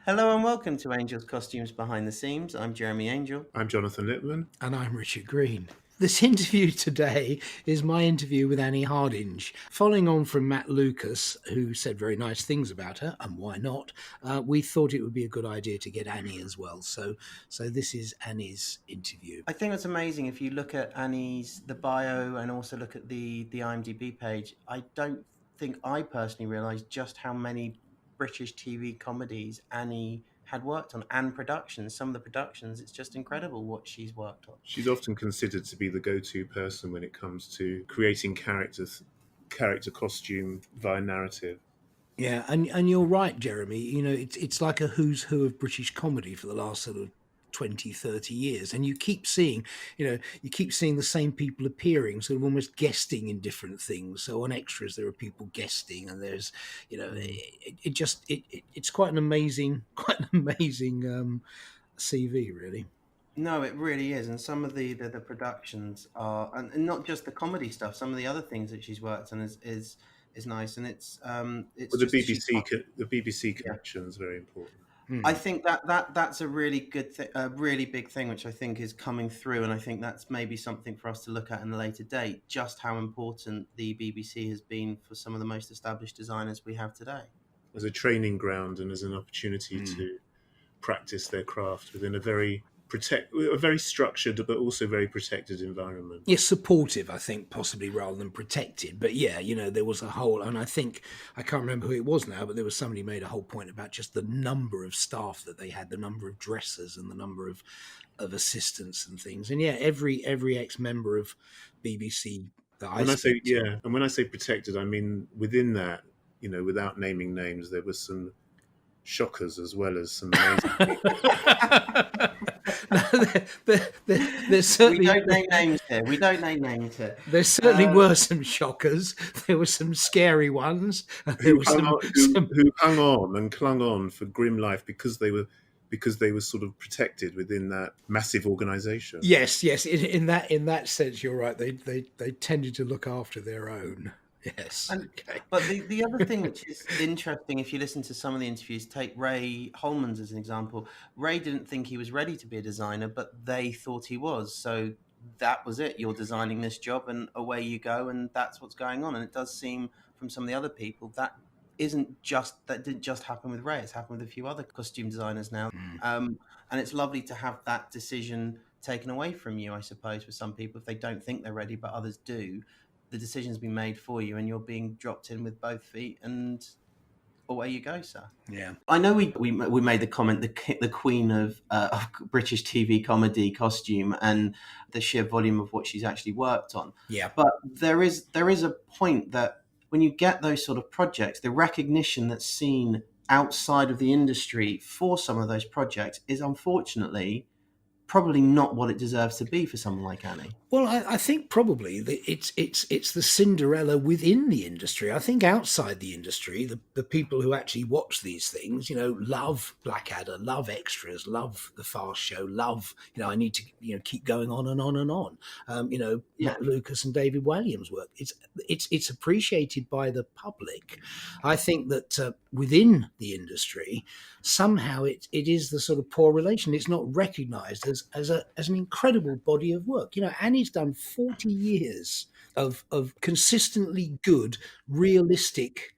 Hello and welcome to Angel's Costumes Behind the Seams. I'm Jeremy Angel. I'm Jonathan Lipman. And I'm Richard Green. This interview today is my interview with Annie Hardinge. Following on from Matt Lucas, who said very nice things about her, and why not, we thought it would be a good idea to get Annie as well. So this is Annie's interview. I think it's amazing if you look at the bio and also look at the IMDb page. I don't think I personally realised just how many British TV comedies Annie had worked on and productions. Some of the productions, it's just incredible what she's worked on. She's often considered to be the go-to person when it comes to creating character costume via narrative. Yeah, and you're right, Jeremy. You know, it's like a who's who of British comedy for the last sort of 20, 30 years. And you keep seeing the same people appearing, sort of almost guesting in different things. So on extras, there are people guesting, and there's, it's quite an amazing CV, really. No, it really is. And some of the productions are, and not just the comedy stuff, some of the other things that she's worked on is nice. And it's Well, just, the BBC connection is very important. I think that's a really good a really big thing, which I think is coming through, and I think that's maybe something for us to look at in a later date. Just how important the BBC has been for some of the most established designers we have today, As a training ground and as an opportunity to practice their craft within a very structured but also very protected environment. Yeah, supportive, I think, possibly rather than protected. But yeah, there was a whole, and I think, I can't remember who it was now, but there was somebody made a whole point about just the number of staff that they had, the number of dressers and the number of assistants and things. And yeah, every ex-member of BBC that when I say protected, I mean within that, without naming names, there were some shockers as well as some amazing people. There's certainly, we don't name names here. We don't name names here. There certainly were some shockers. There were some scary ones. Who hung on and clung on for grim life because they were sort of protected within that massive organisation. Yes. In that sense, you're right. They tended to look after their own. Yes. Okay. But the other thing which is interesting, if you listen to some of the interviews, take Ray Holman's as an example. Ray didn't think he was ready to be a designer, but they thought he was. So that was it. You're designing this job and away you go. And that's what's going on. And it does seem from some of the other people that didn't just happen with Ray. It's happened with a few other costume designers now. And it's lovely to have that decision taken away from you, I suppose, for some people, if they don't think they're ready, but others do. The decision's been made for you and you're being dropped in with both feet and away you go, sir. Yeah. I know we made the comment, the queen of British TV comedy costume and the sheer volume of what she's actually worked on. Yeah. But there is a point that when you get those sort of projects, the recognition that's seen outside of the industry for some of those projects is unfortunately probably not what it deserves to be for someone like Annie. Well, I think probably it's the Cinderella within the industry. I think outside the industry, the people who actually watch these things, love Blackadder, love extras, love the Fast Show, love, I need to, keep going on and on and on. Matt Lucas and David Walliams' work. It's appreciated by the public. I think that within the industry, somehow it is the sort of poor relation. It's not recognised as an incredible body of work. Annie's done 40 years of consistently good, realistic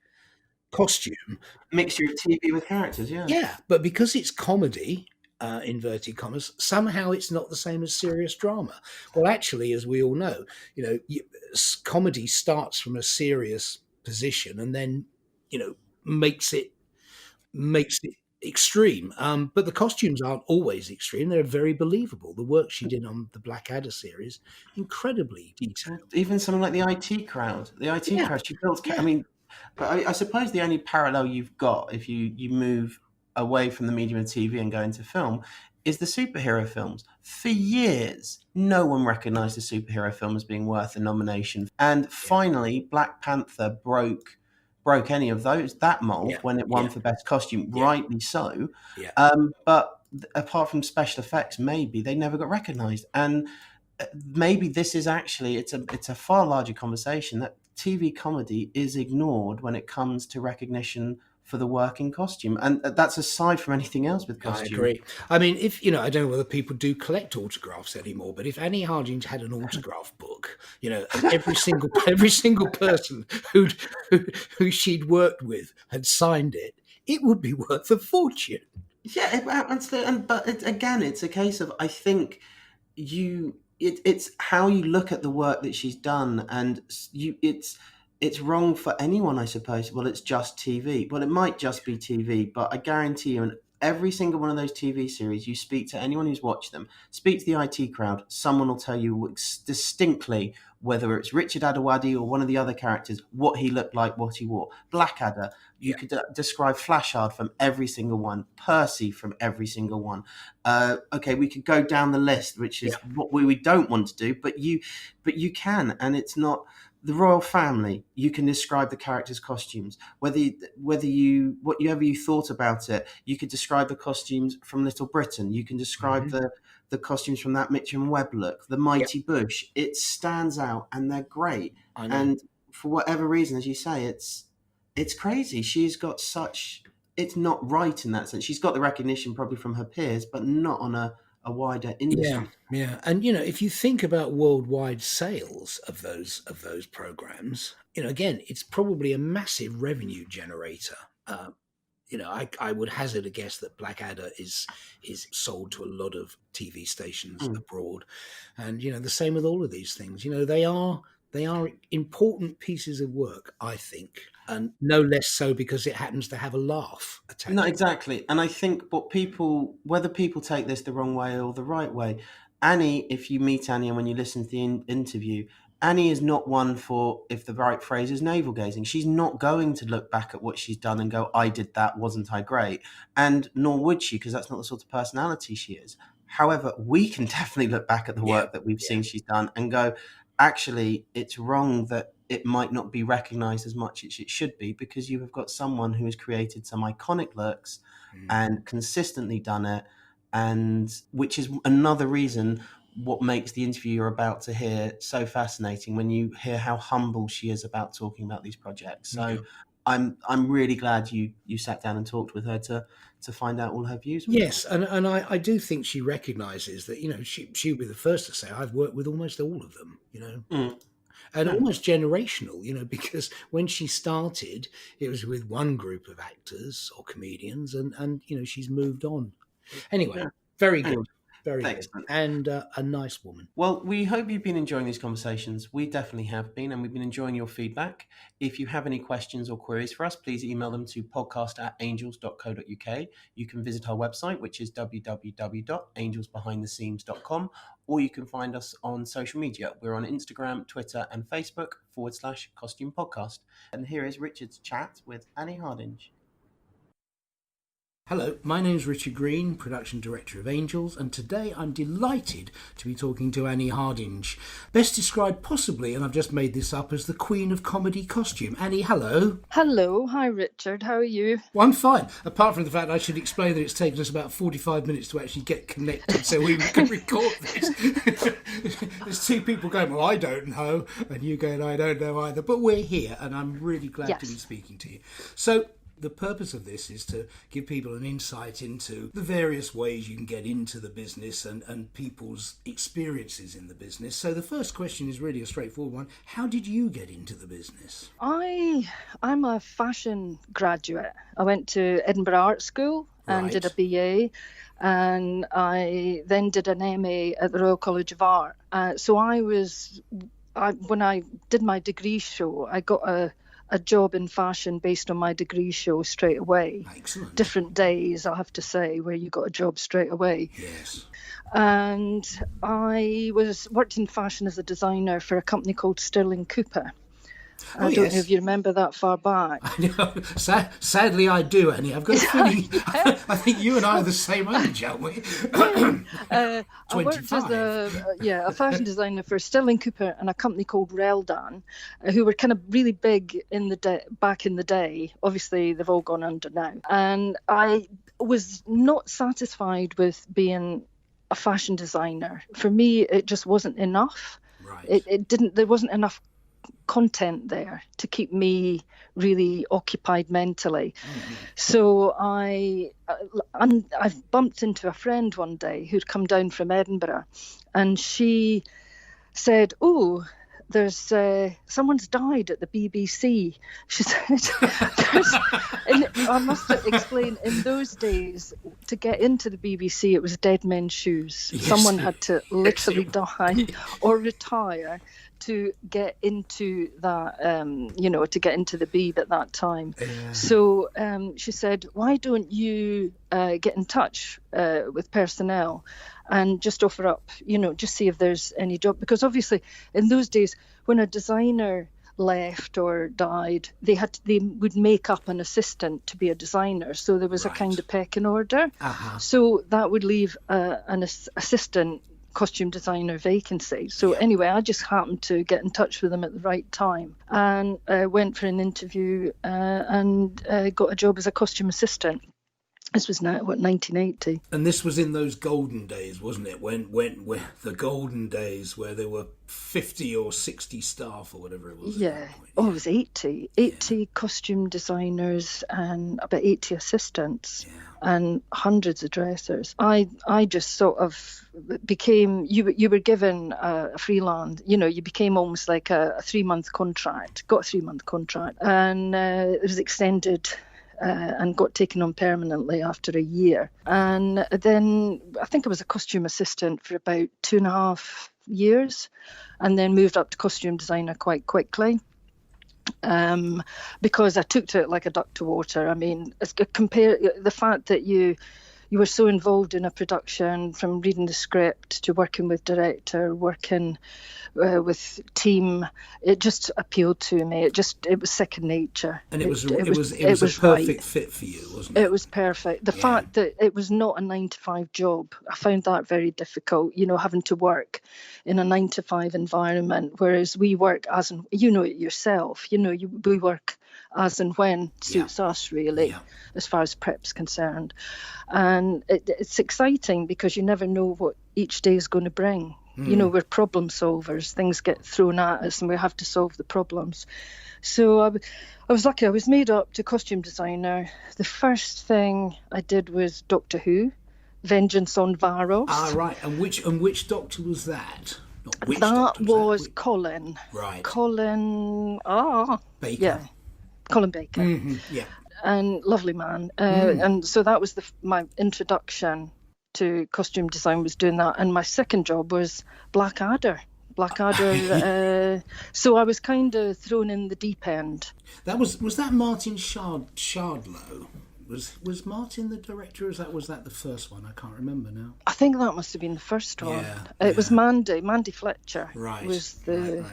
costume. Mixture of TV with characters, yeah. Yeah, but because it's comedy, inverted commas, somehow it's not the same as serious drama. Well, actually, as we all know, comedy starts from a serious position and then, makes it extreme, but the costumes aren't always extreme. They're very believable. The work she did on the Blackadder series, incredibly detailed. Even something like the IT crowd. She built. I mean, but I suppose the only parallel you've got if you move away from the medium of TV and go into film is the superhero films. For years, no one recognised a superhero film as being worth a nomination, and finally, Black Panther broke any of that mold when it won for best costume, rightly so. But apart from special effects, maybe they never got recognised. And maybe this is actually it's a far larger conversation that TV comedy is ignored when it comes to recognition for the working costume. And that's aside from anything else with costume. I agree. I mean, if I don't know whether people do collect autographs anymore, but if Annie Hardinge had an autograph book, and every single person who she'd worked with had signed it, it would be worth a fortune. Yeah, but it's a case of, I think it's how you look at the work that she's done, and it's wrong for anyone, I suppose. Well, it's just TV. Well, it might just be TV, but I guarantee you, in every single one of those TV series, you speak to anyone who's watched them, speak to the IT crowd, someone will tell you distinctly, whether it's Richard Adewadi or one of the other characters, what he looked like, what he wore. Blackadder, you could describe Flashard from every single one, Percy from every single one. Okay, we could go down the list, which is what we don't want to do, but you can, and it's not. The Royle Family, you can describe the characters' costumes. Whatever you thought about it, you could describe the costumes from Little Britain. You can describe the costumes from that Mitchum Webb look, the Mighty Bush. It stands out, and they're great. And for whatever reason, as you say, it's crazy. She's got it's not right in that sense. She's got the recognition probably from her peers, but not on a wider industry. Yeah. And if you think about worldwide sales of those programs, again, it's probably a massive revenue generator. I would hazard a guess that Blackadder is sold to a lot of TV stations abroad, and the same with all of these things. They are important pieces of work, I think, and no less so because it happens to have a laugh attached. No, exactly. And I think whether people take this the wrong way or the right way, Annie, if you meet Annie and when you listen to the interview, Annie is not one for, if the right phrase is, navel gazing. She's not going to look back at what she's done and go, I did that, wasn't I great? And nor would she, because that's not the sort of personality she is. However, we can definitely look back at the work that we've seen she's done and go, actually, it's wrong that it might not be recognized as much as it should be, because you have got someone who has created some iconic looks and consistently done it, and which is another reason what makes the interview you're about to hear so fascinating, when you hear how humble she is about talking about these projects. So I'm really glad you sat down and talked with her to find out all her views. Yes, and I do think she recognises that she'll be the first to say, I've worked with almost all of them, and almost generational, because when she started, it was with one group of actors or comedians, and she's moved on. Anyway, very good. Very good. And a nice woman. Well, we hope you've been enjoying these conversations. We definitely have been, and we've been enjoying your feedback. If you have any questions or queries for us, please email them to podcast@angels.co.uk. You can visit our website, which is www.angelsbehindtheseams.com, or you can find us on social media. We're on Instagram, Twitter, and Facebook /Costume Podcast. And here is Richard's chat with Annie Hardinge. Hello, my name's Richard Green, Production Director of Angels, and today I'm delighted to be talking to Annie Hardinge, best described possibly, and I've just made this up, as the Queen of Comedy Costume. Annie, hello. Hello. Hi, Richard. How are you? Well, I'm fine, apart from the fact I should explain that it's taken us about 45 minutes to actually get connected so we can record this. There's two people going, well, I don't know, and you going, I don't know either, but we're here, and I'm really glad to be speaking to you. So, the purpose of this is to give people an insight into the various ways you can get into the business and people's experiences in the business. So the first question is really a straightforward one. How did you get into the business? I'm a fashion graduate. I went to Edinburgh Art School and did a BA, and I then did an MA at the Royal College of Art. So when I did my degree show, I got a job in fashion based on my degree show straight away. Excellent. Different days, I have to say, where you got a job straight away. Yes. And I worked in fashion as a designer for a company called Sterling Cooper. I don't know if you remember that far back. I know. Sadly, I do, Annie. I've got a feeling. I think you and I are the same age, aren't we? I worked as a fashion designer for Sterling Cooper and a company called Reldan, who were kind of really big back in the day. Obviously, they've all gone under now. And I was not satisfied with being a fashion designer. For me, it just wasn't enough. Right. There wasn't enough content there to keep me really occupied mentally. So I bumped into a friend one day who'd come down from Edinburgh, and she said, "Oh, there's someone's died at the BBC." She said, I must explain, in those days, to get into the BBC, it was dead men's shoes. Yes. Someone had to literally die or retire to get into that, to get into the Beeb at that time. Yeah. So she said, "Why don't you get in touch with personnel and just offer up, just see if there's any job?" Because obviously in those days, when a designer left or died, they would make up an assistant to be a designer. So there was a kind of pecking order. So that would leave an assistant costume designer vacancy. So anyway, I just happened to get in touch with them at the right time, and went for an interview and got a job as a costume assistant. This was now, 1980. And this was in those golden days, wasn't it? When the golden days where there were 50 or 60 staff or whatever it was. Yeah. Oh, it was 80 costume designers and about 80 assistants. And hundreds of dressers. I just sort of became, you were given a freelance, you became almost like a 3-month contract, got a 3-month contract, and it was extended and got taken on permanently after a year. And then I think I was a costume assistant for about 2.5 years, and then moved up to costume designer quite quickly. Because I took to it like a duck to water. I mean, compare the fact that you were so involved in a production, from reading the script to working with director, working with team, it just appealed to me. It was second nature. And it was a perfect fit for you, wasn't it? It was perfect. The fact that it was not a 9-to-5 job, I found that very difficult, having to work in a 9-to-5 environment, whereas we work as and, it yourself, we work as and when suits us, really, as far as prep's concerned. And it's exciting because you never know what each day is going to bring. We're problem solvers. Things get thrown at us and we have to solve the problems. So I was lucky. I was made up to costume designer. The first thing I did was Doctor Who, Vengeance on Varos. Ah, right. And which Doctor was that? That was Colin. Right. Colin. Baker. Yeah. Colin Baker. Mm-hmm. Yeah. And lovely man. And so that was my introduction to costume design, was doing that. And my second job was Blackadder. So I was kind of thrown in the deep end. That was that Martin Shardlow? Was Martin the director, or was that the first one? I can't remember now. I think that must have been the first one. It was Mandy Fletcher. Right. Was the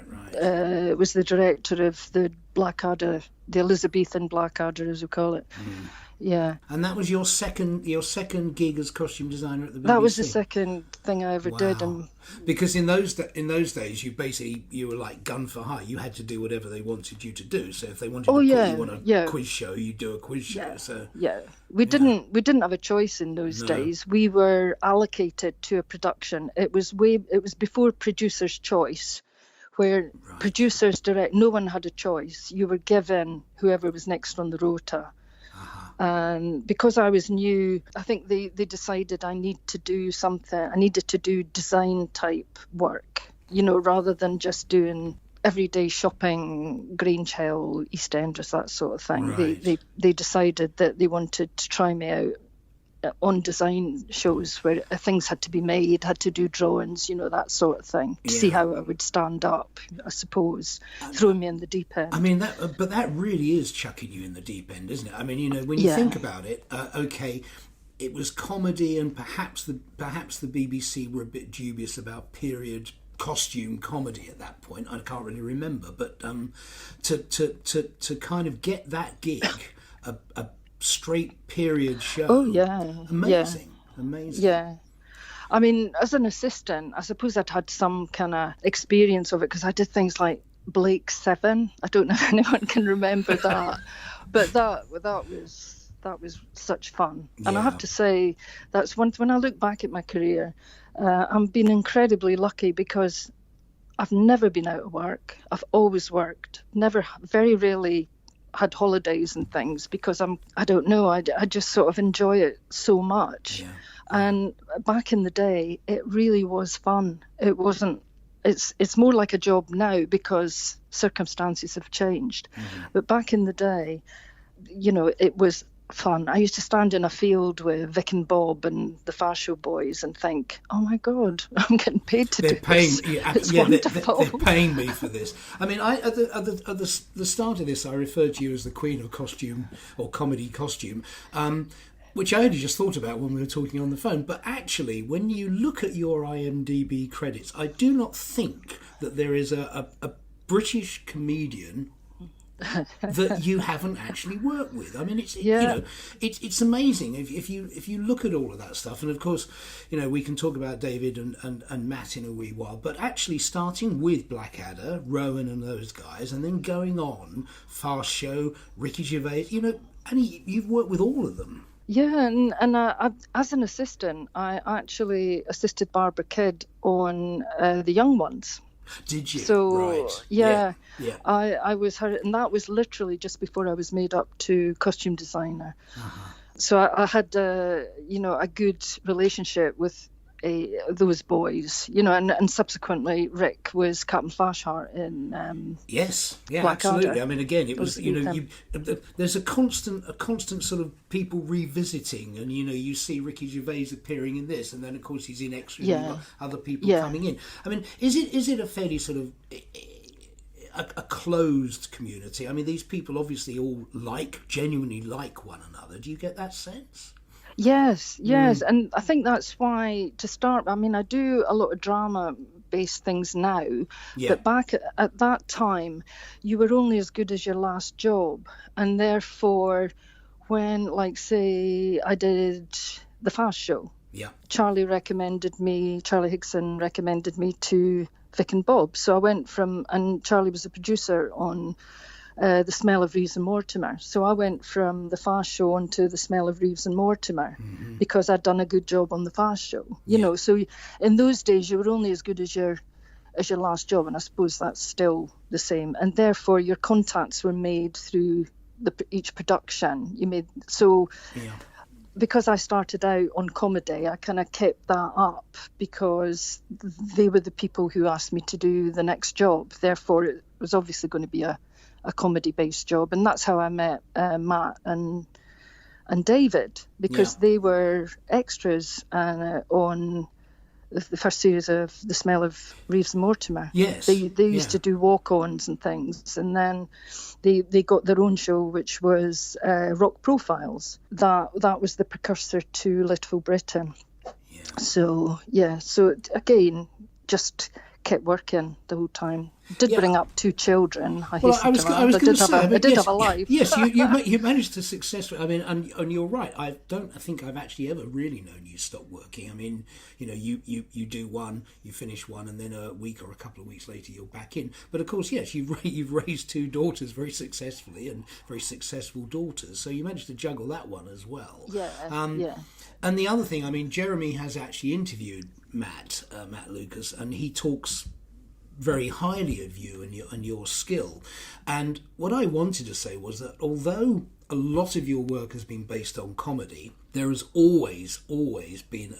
director of the Blackadder, the Elizabethan Blackadder, as we call it. Yeah. And that was your second gig as costume designer at the BBC? That was the second thing I ever did. Because in those days, you were like gun for hire. You had to do whatever they wanted you to do. So if they wanted to put you on a quiz show, you do a quiz show. We didn't have a choice in those days. We were allocated to a production. It was before Producer's Choice, where producers direct. No one had a choice. You were given whoever was next on the rota. And because I was new, I think they decided I needed to do something. I needed to do design type work, rather than just doing everyday shopping, Grange Hill, EastEnders, that sort of thing. Right. They decided that they wanted to try me out on design shows where things had to be made, had to do drawings, that sort of thing, to see how I would stand up, I suppose, throwing me in the deep end. I mean, that really is chucking you in the deep end, isn't it? I mean, when you think about it, it was comedy, and perhaps the BBC were a bit dubious about period costume comedy at that point. I can't really remember, but to kind of get that gig, a straight period show. Oh yeah, amazing. Yeah, I mean, as an assistant, I suppose I'd had some kind of experience of it because I did things like Blake 7. I don't know if anyone can remember that, but that was such fun. And I have to say, that's when I look back at my career, I'm been incredibly lucky because I've never been out of work. I've always worked. Very rarely had holidays and things, because I don't know, I just sort of enjoy it so much. Yeah. And back in the day, it really was fun. It wasn't. It's more like a job now because circumstances have changed. But back in the day, it was fun. I used to stand in a field with Vic and Bob and the Fascio boys and think, oh my God, I'm getting paid to do this. It's wonderful. They're paying me for this. I mean, at the start of this, I referred to you as the queen of costume or comedy costume, which I only just thought about when we were talking on the phone. But actually, when you look at your IMDb credits, I do not think that there is a British comedian that you haven't actually worked with. I mean, it's amazing if you look at all of that stuff. And of course, we can talk about David and Matt in a wee while, but actually starting with Blackadder, Rowan and those guys, and then going on Fast Show, Ricky Gervais, Annie, you've worked with all of them. Yeah, and I, as an assistant, I actually assisted Barbara Kidd on The Young Ones. Did you? So, right. Yeah. I was her, and that was literally just before I was made up to costume designer. So I had, a good relationship with those boys, and subsequently Rick was Captain Flashheart in yes, yeah, Blackadder. absolutely. I mean, again, it was there's a constant sort of people revisiting, and you see Ricky Gervais appearing in this, and then of course he's in extras, and you've got other people coming in. I mean, is it a fairly sort of a closed community? I mean, these people obviously all genuinely like one another. Do you get that sense? Yes, and I think that's why, to start, I mean, I do a lot of drama-based things now, but back at that time, you were only as good as your last job, and therefore, when, like, say, I did the Fast Show, Charlie Higson recommended me to Vic and Bob, so I went and Charlie was a producer on The Smell of Reeves and Mortimer. So I went from the Fast Show onto The Smell of Reeves and Mortimer because I'd done a good job on the Fast Show. You know, so in those days you were only as good as your last job, and I suppose that's still the same. And therefore your contacts were made through each production. Because I started out on comedy, I kind of kept that up because they were the people who asked me to do the next job. Therefore, it was obviously going to be a comedy-based job, and that's how I met Matt and David, because they were extras on the first series of The Smell of Reeves and Mortimer. Yes, they used to do walk-ons and things, and then they got their own show, which was Rock Profiles. That was the precursor to Little Britain. So again, just kept working the whole time. Did bring up 2 children. I did have a life. Yes, you managed to successfully. I mean, and you're right. I think I've actually ever really known you stop working. I mean, you do one, you finish one, and then a week or a couple of weeks later you're back in. But of course, yes, you've raised 2 daughters very successfully, and very successful daughters. So you managed to juggle that one as well. And the other thing, I mean, Jeremy has actually interviewed Matt Lucas, and he talks very highly of you and your skill. And what I wanted to say was that although a lot of your work has been based on comedy, there has always been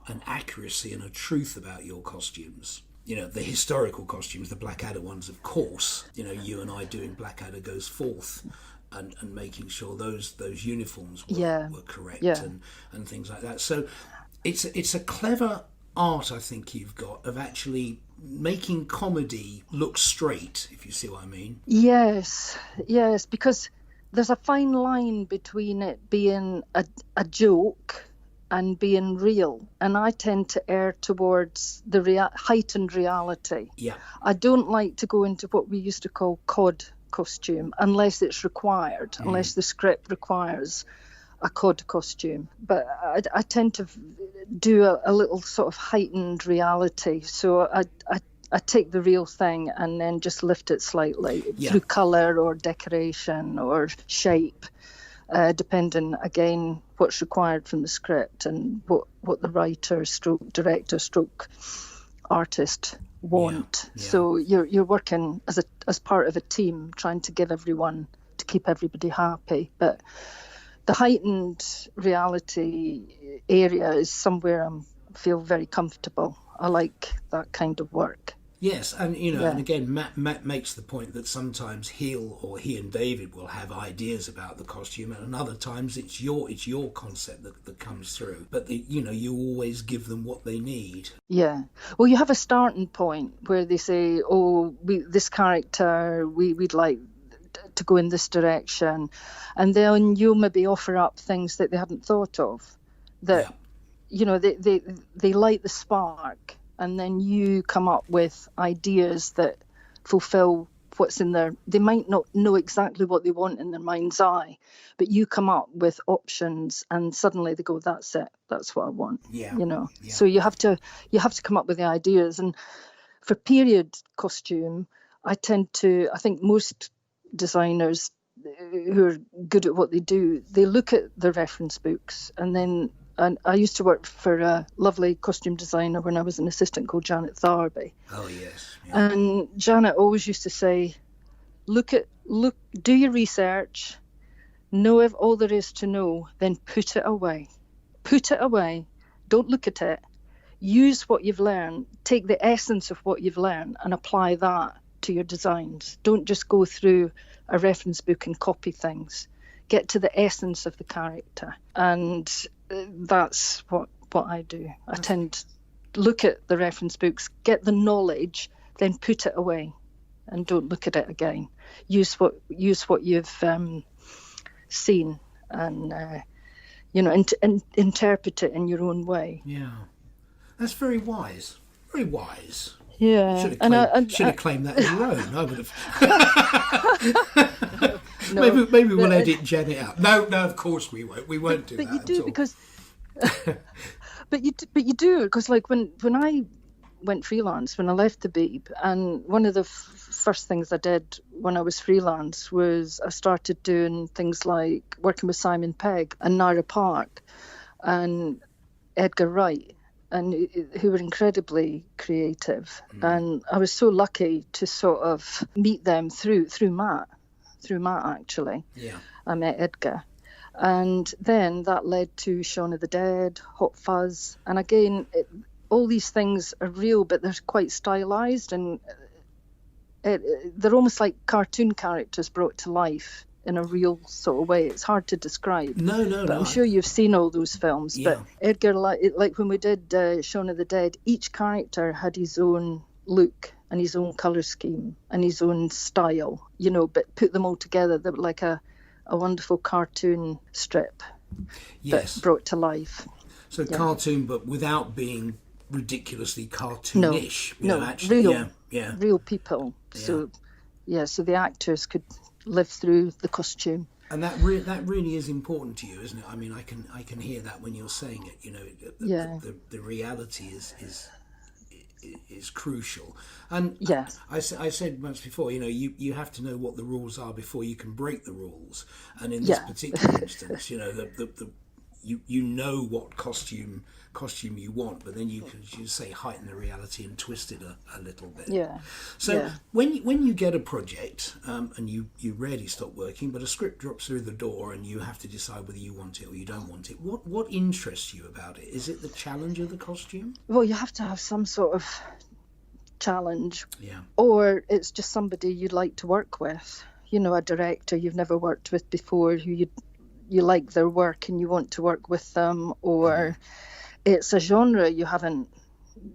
an accuracy and a truth about your costumes. The historical costumes, the Blackadder ones, of course. You and I doing Blackadder Goes Forth, and making sure those uniforms were correct and things like that. So it's a clever art, I think, you've got of actually making comedy look straight, if you see what I mean. Yes, because there's a fine line between it being a joke and being real, and I tend to err towards the heightened reality. I don't like to go into what we used to call cod costume unless it's required, unless the script requires a cod costume. But I tend to do a little sort of heightened reality, so I take the real thing and then just lift it slightly through colour or decoration or shape, depending again what's required from the script and what the writer stroke director stroke artist want. Yeah. So you're working as part of a team, trying to keep everybody happy. But the heightened reality area is somewhere I feel very comfortable. I like that kind of work. Yes, and and again, Matt makes the point that sometimes he and David will have ideas about the costume, and other times it's your concept that comes through. But you always give them what they need. Yeah. Well, you have a starting point where they say, "Oh, this character, we'd like to go in this direction," and then you maybe offer up things that they hadn't thought of. That they light the spark. And then you come up with ideas that fulfill what's in there. They might not know exactly what they want in their mind's eye, but you come up with options, and suddenly they go, "That's it. That's what I want." Yeah. Yeah. So you have to come up with the ideas. And for period costume, I think most designers who are good at what they do, they look at the reference books, and I used to work for a lovely costume designer when I was an assistant called Janet Tharby. Oh, yes. Yeah. And Janet always used to say, look, do your research, know all there is to know, then put it away. Put it away. Don't look at it. Use what you've learned. Take the essence of what you've learned and apply that to your designs. Don't just go through a reference book and copy things. Get to the essence of the character. And that's what I do. I tend to look at the reference books, get the knowledge, then put it away and don't look at it again. Use what you've seen and interpret it in your own way. Yeah, that's very wise. Very wise. Yeah, should have claimed that on your own. I would have. No, maybe we'll edit Janet out. No, of course we won't. We won't do that. But you do because. but you do because, like, when I went freelance, when I left the Beeb, and one of the first things I did when I was freelance was I started doing things like working with Simon Pegg and Naira Park and Edgar Wright, and who were incredibly creative. And I was so lucky to sort of meet them through Matt actually. Yeah. I met Edgar. And then that led to Shaun of the Dead, Hot Fuzz. And again, all these things are real, but they're quite stylized, and they're almost like cartoon characters brought to life in a real sort of way. It's hard to describe. No. I'm sure you've seen all those films. Yeah. But Edgar, like when we did Shaun of the Dead, each character had his own look and his own colour scheme and his own style, but put them all together, they were like a wonderful cartoon strip that brought to life. So cartoon, but without being ridiculously cartoonish. Real, real people. Yeah. So the actors could live through the costume. And that really is important to you, isn't it? I mean, I can hear that when you're saying it. The reality is crucial. And I said once before, you have to know what the rules are before you can break the rules. And in this particular instance, you know what costume you want, but then you can say heighten the reality and twist it a little bit. Yeah. So when you get a project and you rarely stop working, but a script drops through the door and you have to decide whether you want it or you don't want it, what interests you about it? Is it the challenge of the costume? Well, you have to have some sort of challenge. Yeah. Or it's just somebody you'd like to work with. A director you've never worked with before who you like their work and you want to work with them, or it's a genre you haven't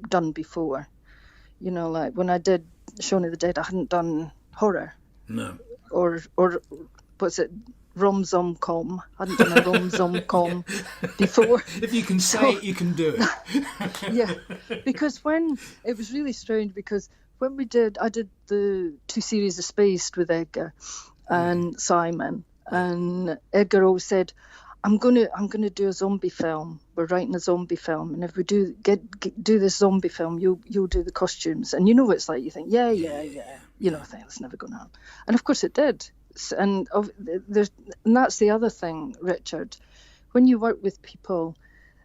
done before. Like when I did Shaun of the Dead, I hadn't done horror. No. Or what's it? Rom-com. I hadn't done a rom-com before. If you can say it, you can do it. Yeah, because it was really strange because when I did the 2 series of Spaced with Edgar and Simon, and Edgar always said, I'm gonna do a zombie film. We're writing a zombie film, and if we do this zombie film, you'll do the costumes. And what it's like. You think, yeah. I think it's never going to happen. And of course it did. And that's the other thing, Richard. When you work with people,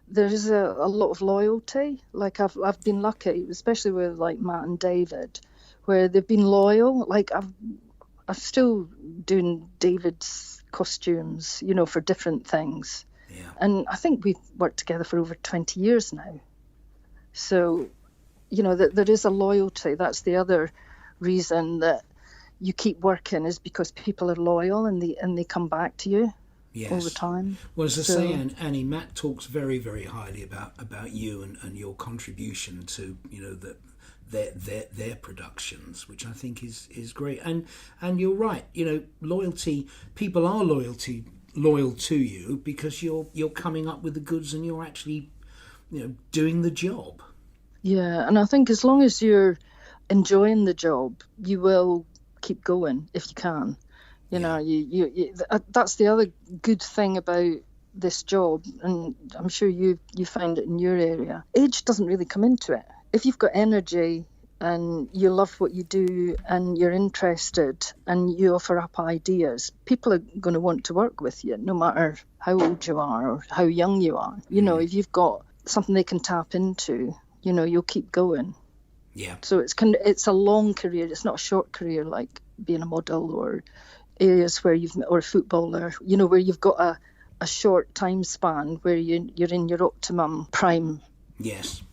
there is a lot of loyalty. Like I've been lucky, especially with like Matt and David, where they've been loyal. Like I'm still doing David's costumes, you know, for different things. Yeah. And I think we've worked together for over 20 years now. So, you know, there is a loyalty. That's the other reason that you keep working, is because people are loyal and they come back to you. Yes. All the time. Well, as I say, Annie, Matt talks very, very highly about you and your contribution to, you know, their productions, which I think is great. And you're right, you know, loyalty. People are loyal to you because you're coming up with the goods and you're actually, you know, doing the job. Yeah, and I think as long as you're enjoying the job, you will keep going if you can. You know, you that's the other good thing about this job, and I'm sure you find it in your area. Age doesn't really come into it. If you've got energy and you love what you do and you're interested and you offer up ideas, people are going to want to work with you, no matter how old you are or how young you are. You know, if you've got something they can tap into, you know, you'll keep going. Yeah. So it's a long career. It's not a short career like being a model or areas where or a footballer, you know, where you've got a short time span where you're in your optimum prime. Yes.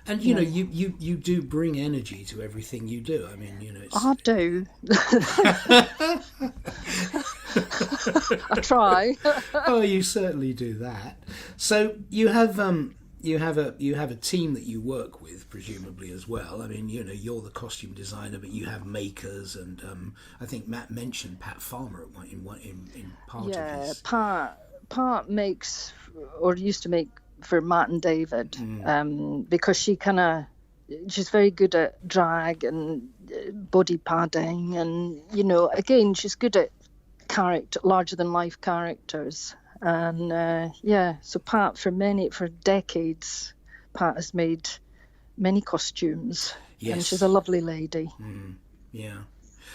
And you know, you do bring energy to everything you do. I mean, you know, I do. I try. Oh, you certainly do that. So you have a team that you work with, presumably, as well. I mean, you know, you're the costume designer, but you have makers, and I think Matt mentioned Pat Farmer in part of his. Yeah, Pat makes, or used to make, for Matt and David, because she's very good at drag and body padding, and, you know, again, she's good at larger than life characters. And so Pat, for decades, Pat has made many costumes. Yes. And she's a lovely lady. Yeah.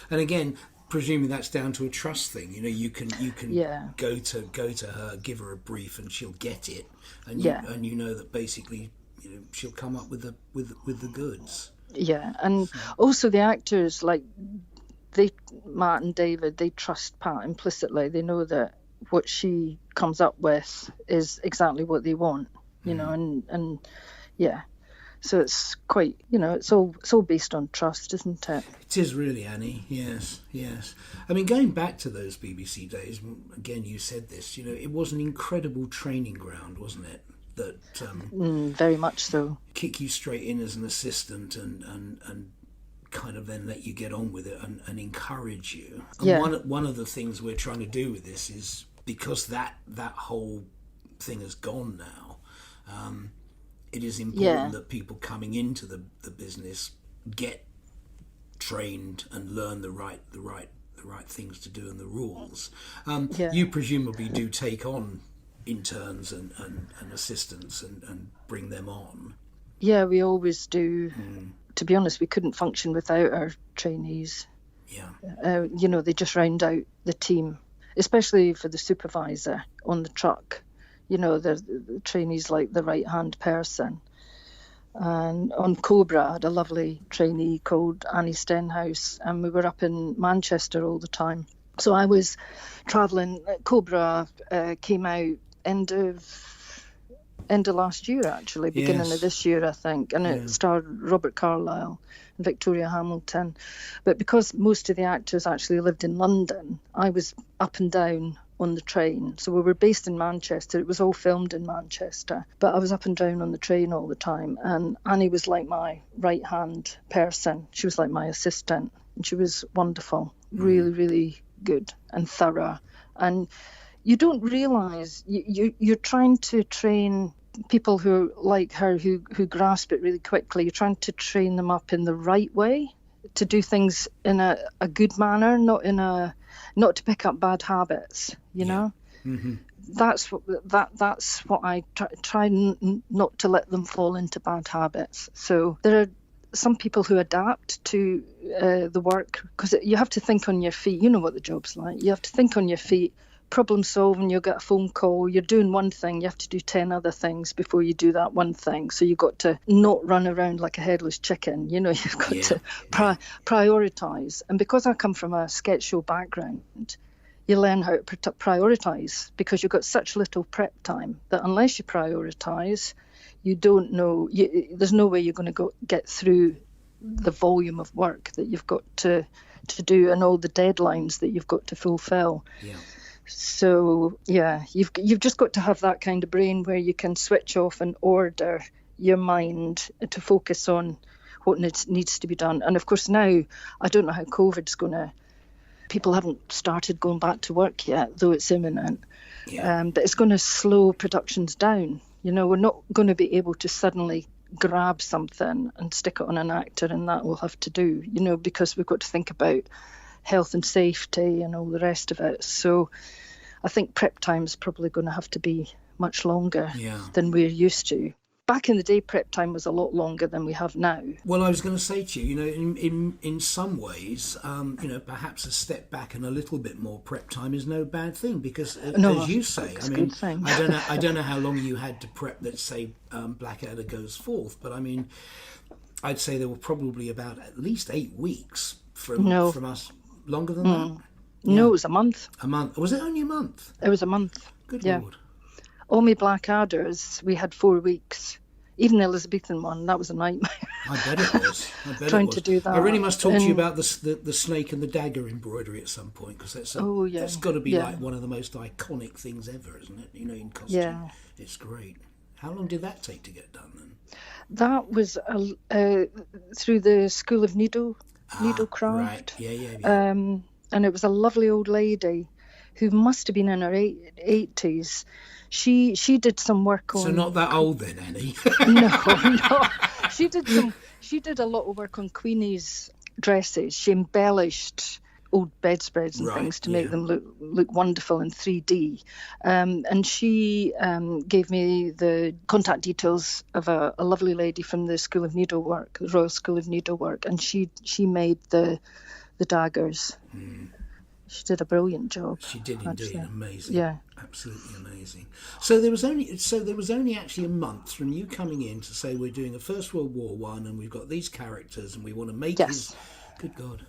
And again, presuming that's down to a trust thing. You know, you can go to her, give her a brief, and she'll get it. And you know that basically, you know, she'll come up with the goods. Yeah, and also the actors, like Matt and David, they trust Pat implicitly. They know that what she comes up with is exactly what they want, you know, and yeah. So it's quite, you know, it's all based on trust, isn't it? It is really, Annie. Yes. I mean, going back to those BBC days, again, you said this, you know, it was an incredible training ground, wasn't it? That very much so. Kick you straight in as an assistant and kind of then let you get on with it and encourage you. And one of the things we're trying to do with this is, because that whole thing has gone now, it is important that people coming into the business get trained and learn the right things to do and the rules. You presumably do take on interns and assistants and bring them on. Yeah, we always do. To be honest, we couldn't function without our trainees. Yeah. You know, they just round out the team, especially for the supervisor on the truck. You know, the trainees like the right-hand person. And on Cobra, I had a lovely trainee called Annie Stenhouse, and we were up in Manchester all the time. So I was travelling. Cobra came out end of last year, actually, beginning of this year, I think, and it starred Robert Carlyle and Victoria Hamilton. But because most of the actors actually lived in London, I was up and down on the train. So we were based in Manchester. It was all filmed in Manchester, but I was up and down on the train all the time. And Annie was like my right-hand person. She was like my assistant, and she was wonderful, really, really good and thorough. And you don't realise you're trying to train people who are like her, who grasp it really quickly. You're trying to train them up in the right way, to do things in a good manner, not to pick up bad habits, you know. Mm-hmm. That's what I try not to let them fall into bad habits. So there are some people who adapt to the work, because you have to think on your feet. You know what the job's like. You have to think on your feet, problem solving, you'll get a phone call, you're doing one thing, you have to do 10 other things before you do that one thing. So you've got to not run around like a headless chicken, you've got to prioritise. And because I come from a sketch show background, you learn how to prioritise, because you've got such little prep time that unless you prioritise, you don't know, there's no way you're going to get through the volume of work that you've got to do and all the deadlines that you've got to fulfil. Yeah. So you've just got to have that kind of brain where you can switch off and order your mind to focus on what needs to be done. And of course now, I don't know how COVID's going to, people haven't started going back to work yet, though it's imminent. Yeah. But it's going to slow productions down. We're not going to be able to suddenly grab something and stick it on an actor and that will have to do, because we've got to think about health and safety and all the rest of it. So I think prep time's probably going to have to be much longer than we're used to. Back in the day, prep time was a lot longer than we have now. Well, I was going to say to you, in some ways, perhaps a step back and a little bit more prep time is no bad thing, because as you say, I mean, I don't know how long you had to prep. Let's say Blackadder goes forth, but I mean, I'd say there were probably about at least 8 weeks from us. Longer than that? No, it was a month. A month? Was it only a month? It was a month. Good Lord. All my Blackadders, we had 4 weeks. Even the Elizabethan one, that was a nightmare. I bet it was. Trying to do that. I really must talk to you about the snake and the dagger embroidery at some point, because that's got to be like one of the most iconic things ever, isn't it? In costume. Yeah. It's great. How long did that take to get done then? That was through the School of Needlecraft. Right. Yeah. And it was a lovely old lady who must have been in her 80s. She did some work on. So not that old then, Annie. No. She did a lot of work on Queenie's dresses. She embellished old bedspreads and things to make them look wonderful in 3D. And she gave me the contact details of a lovely lady from the School of Needlework, the Royal School of Needlework, and she made the daggers. She did a brilliant job. She did indeed. Amazing. Yeah, absolutely amazing. So there was only actually a month from you coming in to say we're doing a First World War one, and we've got these characters, and we want to make his. Good God.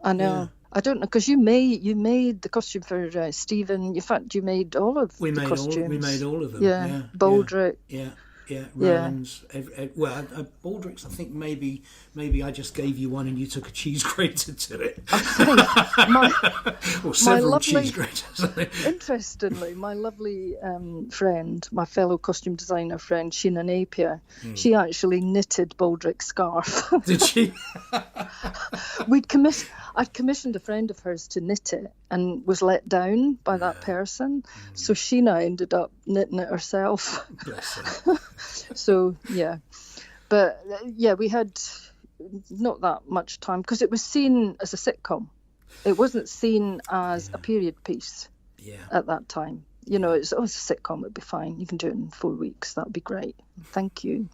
I know. Yeah. I don't know, because you made the costume for Stephen. In fact, you made all of the costumes. We made all of them. Yeah. Baldrick. Yeah, Rowan's. Baldrick's, I think maybe I just gave you one and you took a cheese grater to it. Or several cheese graters. Interestingly, my lovely friend, my fellow costume designer friend, Sheena Napier, she actually knitted Baldrick's scarf. Did she? I'd commissioned a friend of hers to knit it and was let down by that person. So Sheena ended up knitting it herself. Bless her. So, But, we had not that much time because it was seen as a sitcom. It wasn't seen as a period piece at that time. It's a sitcom, it'd be fine. You can do it in 4 weeks. That'd be great. Thank you.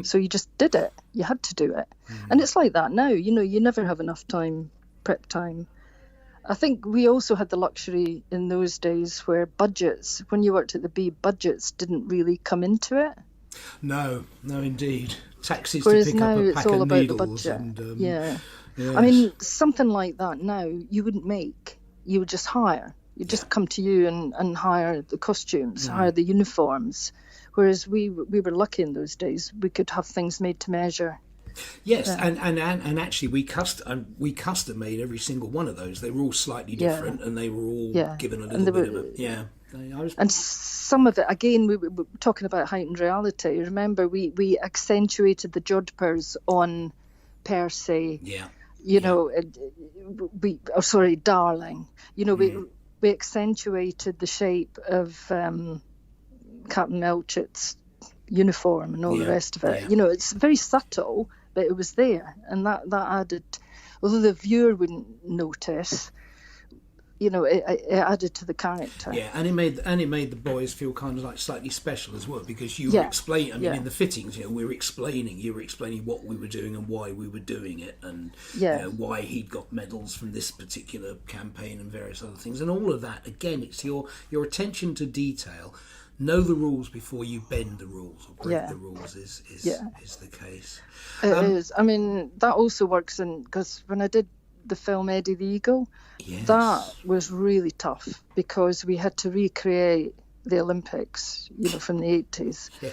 So you just did it. You had to do it. And it's like that now. You never have enough prep time. I think we also had the luxury in those days where budgets, when you worked at the B, budgets didn't really come into it. No, indeed. Taxis Whereas to pick now up a it's pack all of about needles. the budget. And, Yes. I mean, something like that now you wouldn't make. You would just hire. You'd just come to you and hire the costumes, hire the uniforms. Whereas we were lucky in those days. We could have things made to measure. Yes, and actually we custom made every single one of those. They were all slightly different, and they were all given a little bit of And some of it, again, we were talking about heightened reality. Remember, we accentuated the jodhpurs on Percy. Yeah. Darling. We accentuated the shape of Captain Melchett's uniform and all the rest of it. It's very subtle, but it was there, and that added, although the viewer wouldn't notice, it added to the character. Yeah, and it made the boys feel kind of like slightly special as well, because you were explaining. I mean, in the fittings, you were explaining what we were doing and why we were doing it, and why he'd got medals from this particular campaign and various other things, and all of that. Again, it's your attention to detail. Know the rules before you bend the rules or break the rules is the case. It is. I mean, that also works because when I did the film Eddie the Eagle, that was really tough because we had to recreate the Olympics, from the 80s. Yeah.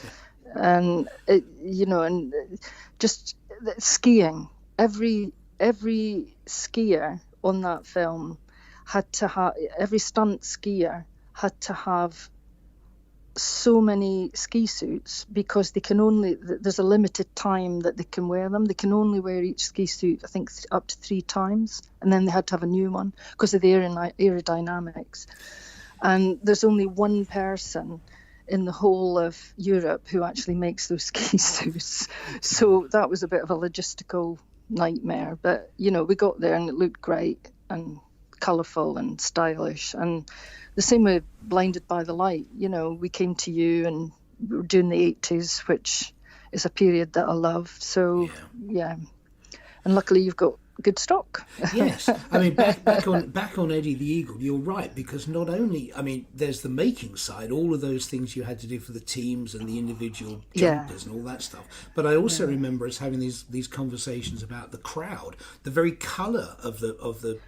And, and just skiing. Every skier on that film had to have, every stunt skier had to have so many ski suits because there's a limited time that they can wear them. They can only wear each ski suit, I think, up to 3 times, and then they had to have a new one because of the aerodynamics. And there's only one person in the whole of Europe who actually makes those ski suits. So that was a bit of a logistical nightmare. But, we got there and it looked great and colourful and stylish. And the same with Blinded by the Light. We came to you and we were doing the 80s, which is a period that I love. So, yeah. And luckily you've got good stock. Yes. I mean, back on Eddie the Eagle, you're right, because not only, there's the making side, all of those things you had to do for the teams and the individual jumpers and all that stuff. But I also remember us having these conversations about the crowd, the very colour of the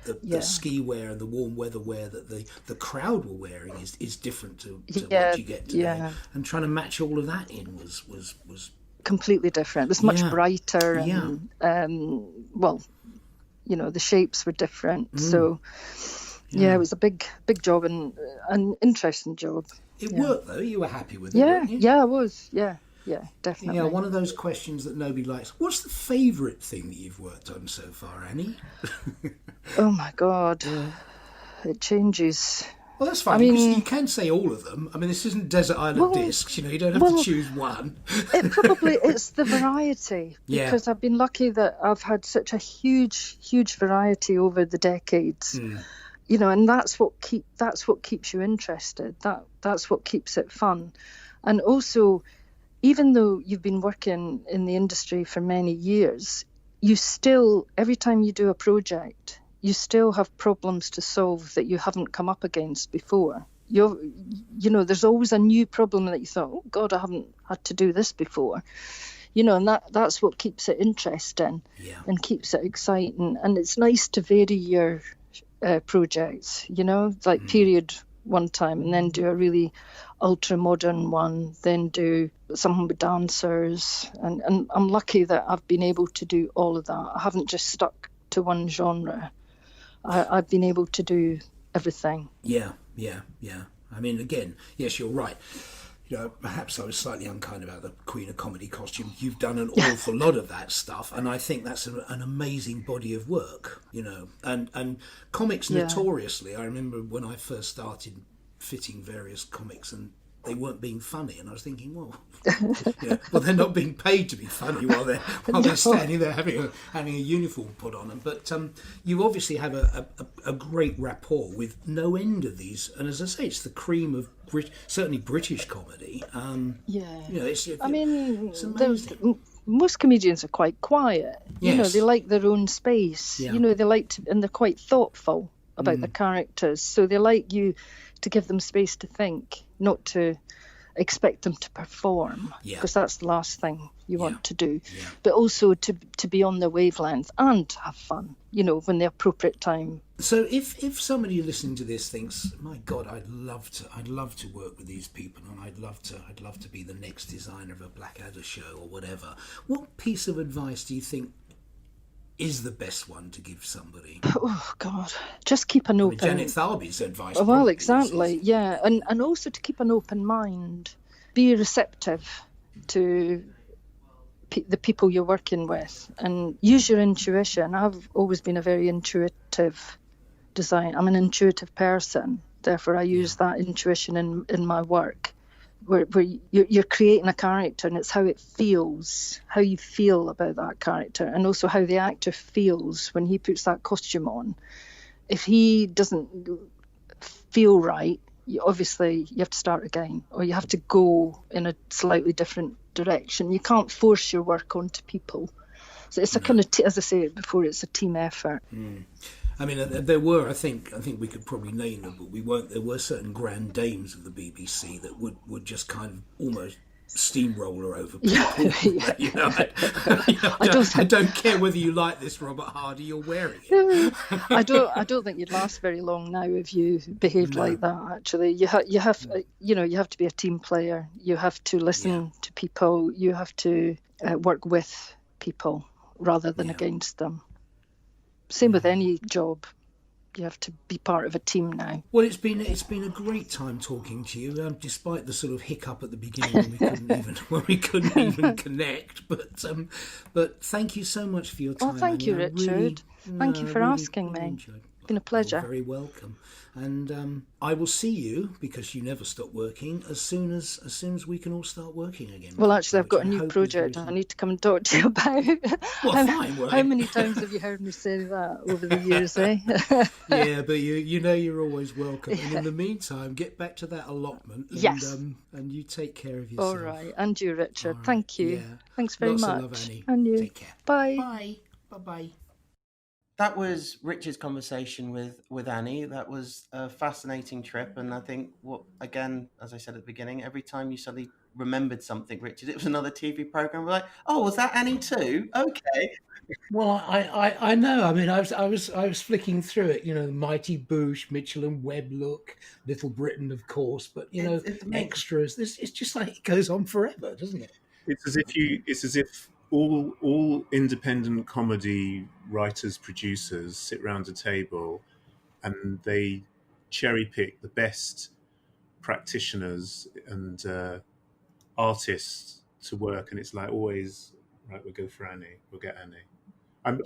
ski wear and the warm weather wear that the crowd were wearing is different to what you get today. Yeah. And trying to match all of that in was completely different. It was much brighter and the shapes were different. So it was a big job and an interesting job. It worked though. You were happy with it, weren't you? Yeah, I was. Yeah, definitely. Yeah, one of those questions that nobody likes. What's the favourite thing that you've worked on so far, Annie? Oh my God, it changes. Well, that's fine, because you can say all of them. This isn't Desert Island Discs, you don't have to choose one. It's the variety, because I've been lucky that I've had such a huge variety over the decades. And that's what keeps you interested. That's what keeps it fun. And also, even though you've been working in the industry for many years, you still, every time you do a project, you still have problems to solve that you haven't come up against before. There's always a new problem that you thought, oh God, I haven't had to do this before. And that's what keeps it interesting and keeps it exciting. And it's nice to vary your projects, like period one time and then do a really ultra modern one, then do something with dancers. And I'm lucky that I've been able to do all of that. I haven't just stuck to one genre. I've been able to do everything. Yeah. Again, yes, you're right. Perhaps I was slightly unkind about the Queen of Comedy costume. You've done an awful lot of that stuff, and I think that's an amazing body of work, And comics notoriously, I remember when I first started fitting various comics and they weren't being funny, and I was thinking, well, they're not being paid to be funny while they're standing there having a uniform put on them. But you obviously have a great rapport with no end of these, and as I say, it's the cream of certainly British comedy. It's amazing. Most comedians are quite quiet. Yes. They like their own space. They like to, and they're quite thoughtful about the characters, so they like you to give them space to think, not to expect them to perform, because that's the last thing you want to do. But also to be on their wavelength and have fun, when the appropriate time. So if somebody listening to this thinks, my God, I'd love to work with these people, and I'd love to be the next designer of a Blackadder show or whatever, what piece of advice do you think is the best one to give somebody? Oh God, just keep an open. Janet Tharby's advice. Well, exactly, and also to keep an open mind, be receptive to the people you're working with, and use your intuition. I've always been a very intuitive designer. I'm an intuitive person, therefore I use that intuition in my work. Where you're creating a character, and it's how it feels, how you feel about that character, and also how the actor feels when he puts that costume on. if he doesn't feel right, obviously you have to start again, or you have to go in a slightly different direction. You can't force your work onto people. So it's a kind of, as I said before, it's a team effort. I mean, there were, I think we could probably name them, but we won't. There were certain grand dames of the BBC that would just kind of almost steamroller over people. You know, I don't care whether you like this, Robert Hardy, you're wearing it. I don't think you'd last very long now if you behaved like that. Actually, you have to be a team player. You have to listen to people. You have to work with people rather than against them. Same with any job. You have to be part of a team now. Well, it's been a great time talking to you, despite the sort of hiccup at the beginning when we couldn't even connect. But thank you so much for your time. Oh, thank you, Richard. Thank you for asking me. It's been a pleasure. You're very welcome. And I will see you, because you never stop working, as soon as we can all start working again. Well, actually, I've got a new project I need to come and talk to you about. Well, fine. Well, how many times have you heard me say that over the years, eh? Yeah, but you know you're always welcome. And in the meantime, get back to that allotment. And, and you take care of yourself. All right. And you, Richard. Right. Thank you. Yeah. Thanks very Lots much. of love, Annie. And you. Take care. Bye. Bye. Bye-bye. That was Richard's conversation with Annie. That was a fascinating trip. And I think, again, as I said at the beginning, every time you suddenly remembered something, Richard, it was another TV program. We're like, oh, was that Annie too? Okay. Well, I know. I mean, I was flicking through it. You know, Mighty Boosh, Mitchell and Webb look, Little Britain, of course. But it's extras. It's just like it goes on forever, doesn't it? It's as if all independent comedy writers, producers sit around a table and they cherry pick the best practitioners and artists to work, and it's like always, right, we'll go for Annie, we'll get Annie. I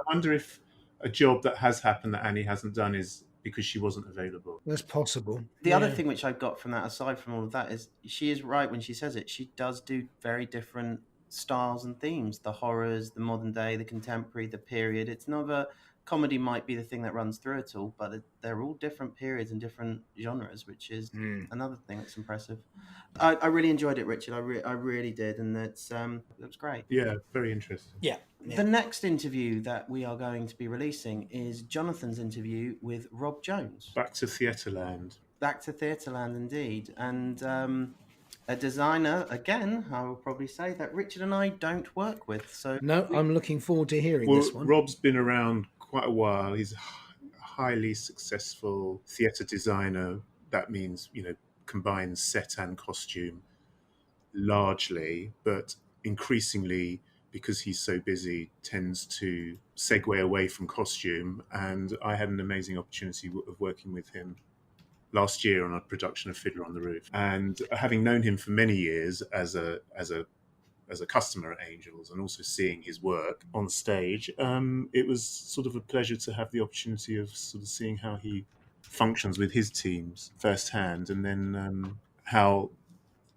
wonder if a job that has happened that Annie hasn't done is because she wasn't available. That's possible. The other thing which I got from that, aside from all of that, is she is right when she says it. She does do very different styles and themes: the horrors, the modern day, the contemporary, the period. It's never, comedy might be the thing that runs through it all, but they're all different periods and different genres, which is another thing that's impressive. I really enjoyed it, Richard. I really did, and it was great. Yeah, very interesting. Yeah. The next interview that we are going to be releasing is Jonathan's interview with Rob Jones. Back to Theatreland. Back to Theatreland, indeed. And a designer, again, I will probably say, that Richard and I don't work with. So no, I'm looking forward to hearing this one. Rob's been around quite a while. He's a highly successful theatre designer. That means, combines set and costume largely, but increasingly, because he's so busy, tends to segue away from costume. And I had an amazing opportunity of working with him last year on a production of Fiddler on the Roof. And having known him for many years as a customer at Angels, and also seeing his work on stage, it was sort of a pleasure to have the opportunity of sort of seeing how he functions with his teams firsthand, and then how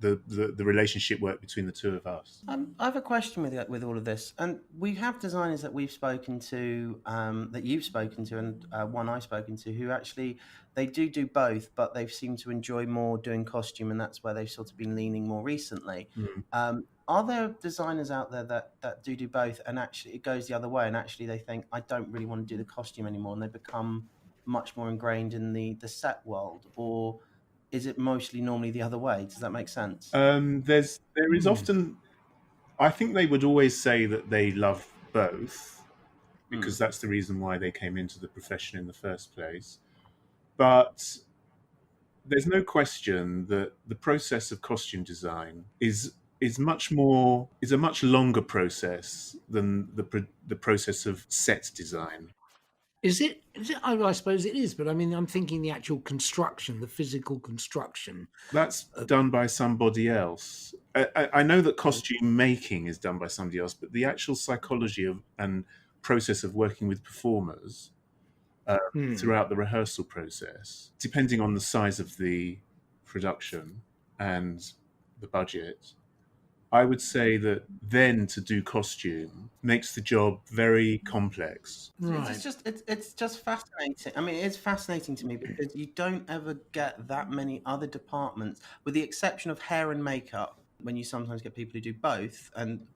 the relationship worked between the two of us. I have a question with all of this, and we have designers that we've spoken to, that you've spoken to, and one I've spoken to, who actually they do both, but they've seemed to enjoy more doing costume, and that's where they've sort of been leaning more recently. Are there designers out there that do both, and actually it goes the other way, and actually they think, I don't really want to do the costume anymore, and they become much more ingrained in the set world? Or is it mostly normally the other way? Does that make sense? There is often, I think they would always say that they love both, because that's the reason why they came into the profession in the first place. But there's no question that the process of costume design is a much longer process than the process of set design. Is it? I suppose it is, but I mean, I'm thinking the actual construction, the physical construction. That's done by somebody else. I know that costume making is done by somebody else, but the actual psychology and process of working with performers throughout the rehearsal process, depending on the size of the production and the budget, I would say that then to do costume makes the job very complex. Right. It's just fascinating. I mean, it's fascinating to me because you don't ever get that many other departments, with the exception of hair and makeup, when you sometimes get people who do both, and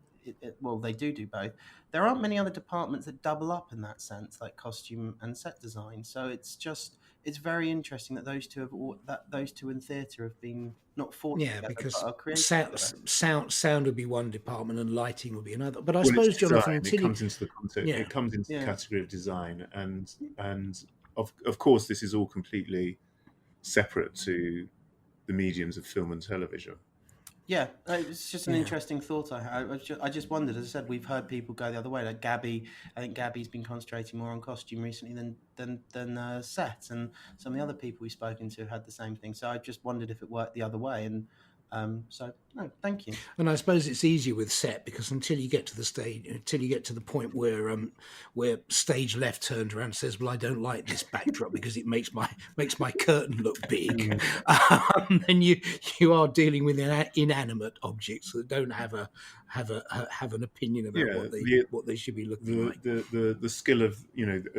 well, they do both. There aren't many other departments that double up in that sense, like costume and set design. So it's very interesting that those two in theatre have been not fought together, because but are created together. sound would be one department and lighting would be another. But I Well, it's suppose, Jonathan, design. It comes into the concept. Yeah. It comes into the Yeah. category of design, and of course, this is all completely separate to the mediums of film and television. Yeah, it's just an interesting thought I had. I just wondered, as I said, we've heard people go the other way. Like Gabby, I think Gabby's been concentrating more on costume recently than set, and some of the other people we've spoken to had the same thing. So I just wondered if it worked the other way, and so no, thank you. And I suppose it's easier with set, because until you get to the point where stage left turns around and says, "Well, I don't like this backdrop because it makes my curtain look big," then you are dealing with inanimate objects that don't have an opinion about what they should be looking like. The skill of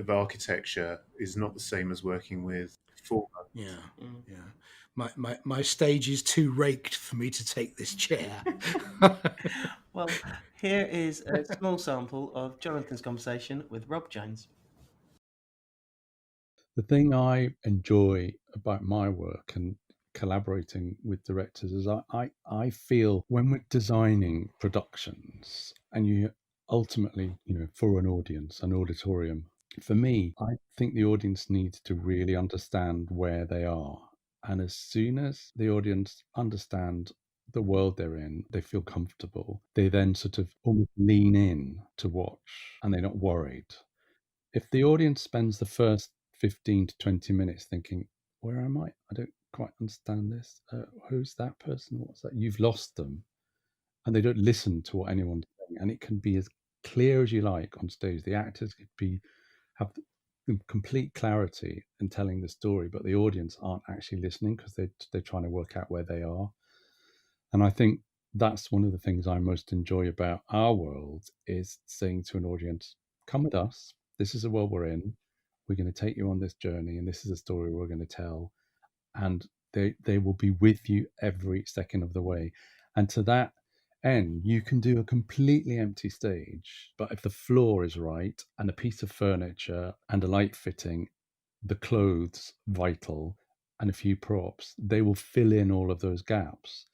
architecture is not the same as working with former. Yeah. My stage is too raked for me to take this chair. Well, here is a small sample of Jonathan's conversation with Rob Jones. The thing I enjoy about my work and collaborating with directors is I feel when we're designing productions and you ultimately, for an audience, an auditorium, for me, I think the audience needs to really understand where they are. And as soon as the audience understand the world they're in, they feel comfortable, they then sort of almost lean in to watch and they're not worried. If the audience spends the first 15 to 20 minutes thinking, where am I? I don't quite understand this. Who's that person? What's that? You've lost them. And they don't listen to what anyone's saying. And it can be as clear as you like on stage. The actors could have complete clarity in telling the story, but the audience aren't actually listening because they're trying to work out where they are. And I think that's one of the things I most enjoy about our world, is saying to an audience, come with us. This is the world we're in. We're going to take you on this journey, and this is a story we're going to tell. And they will be with you every second of the way. And to that end, you can do a completely empty stage, but if the floor is right and a piece of furniture and a light fitting, the clothes vital, and a few props, they will fill in all of those gaps.